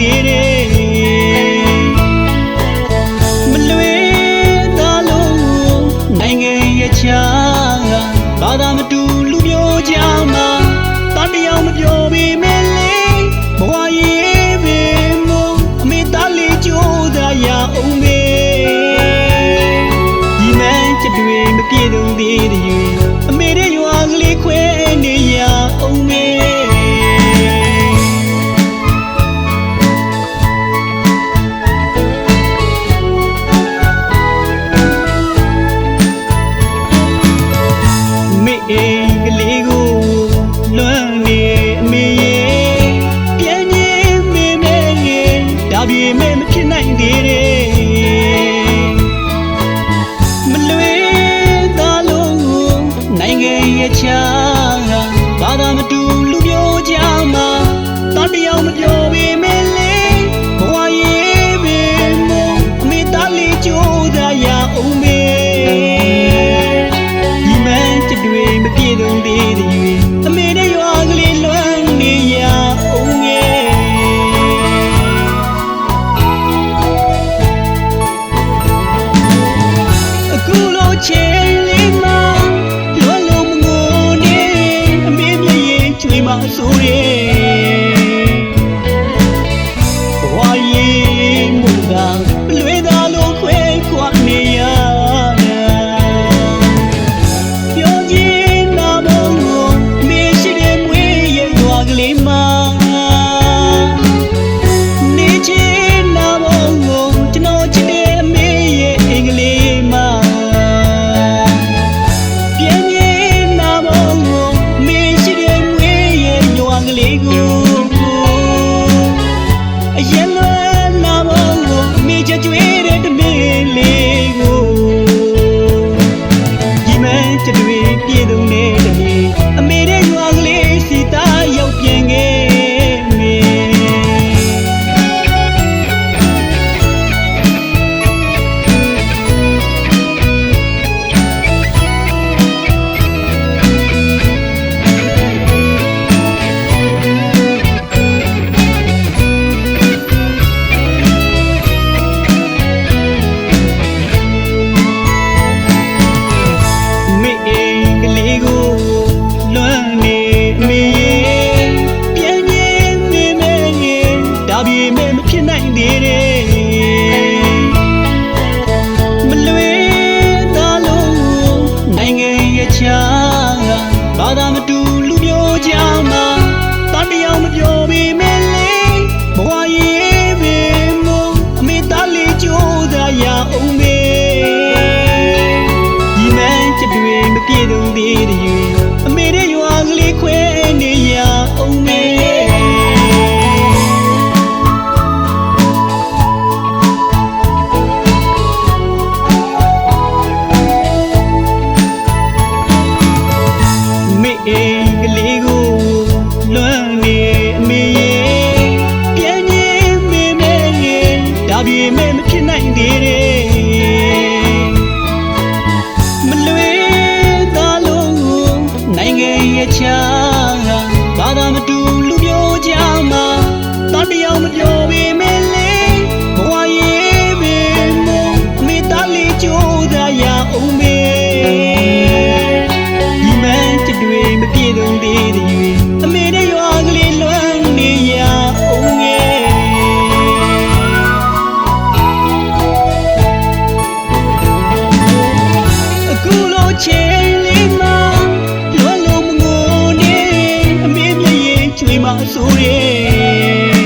သေးတယ်မလွေသားလုံးနိုင်ငံရဲ့ချာဘာသာမတူလူမျိုးကြမှာတန်တရားမပြောပေမဲ့လေဘဝရေးပင်မို့အမေသားလေးကြိုးစားရအောင်မေဒီမှန်ချက်တွေမပြေတော့သေးတဲ့အမေရဲ့ရွာကလေးခွဲနေရအောင်မေဘာသာမတူလူမျိုးကြမှာတန်တရားမပြောပေမဲ့လေဘဝရေးပင်မို့အမေသားလေးကြိုးစားရအောင်မေဒီမှန်ချက်တွေမပြေတော့သေးတဲ့အမေနဲ့ရွာကလေးလွမ်းနေရအောင်ငယ်အခုလိုချေလေးမှာဆိုရဲဘဝရေးမှုကလွေသားလို့ခွဲခွာနေရပြောချင်တာမဟုတ်မေရှိတဲ့မွေးရဲ့ရွာကလေးမှာနေချင်တာမဟုတ်ကျွန်တော်ချစ်တဲ့အမေရဲ့အင်္ဂလိပ်မှာပြေတော့နေတယ်အမေရဲ့ရွာကလေးစီသားရောက်ပြန်ခဲ့မေဘာသာမတူလူမျိုးကြမှာတန်တရားမပြောပေမဲ့လေဘဝရေးပင်မို့အမေသားလေးကြိုးစားရအောင်မေဒီမှန်ချက်တွေမပြေတော့သေးတဲ့အမေရဲ့ရွာကလေးခွဲနေရအောင်မေကလေးကိုလွမ်းနေအမေရဲ့ပြန်ရင်းမေမဲရဲ့ဒါပြေမဲ့မဖြစ်နိုင်သေးတဲ့မလွေသားလုံးနိုင်ငံရဲ့ချာဘာသာမတူလူမျိုးကြမှာတန်တရားမပြောပေမဲ့လေဘဝရေးပင်မို့အမေသားလေးကြိုးစားရအောင်မေဒီမှန်ချက်တွေမပြေတော့သေးတဲ့အမေရဲ့ရွာကလေးလွမ်းနေရအောင်ငယ်အခုလိုချေလေးမှာလွမ်းလို့မငိုနေအမေမျက်ရည်ချွေမှာဆိုရဲ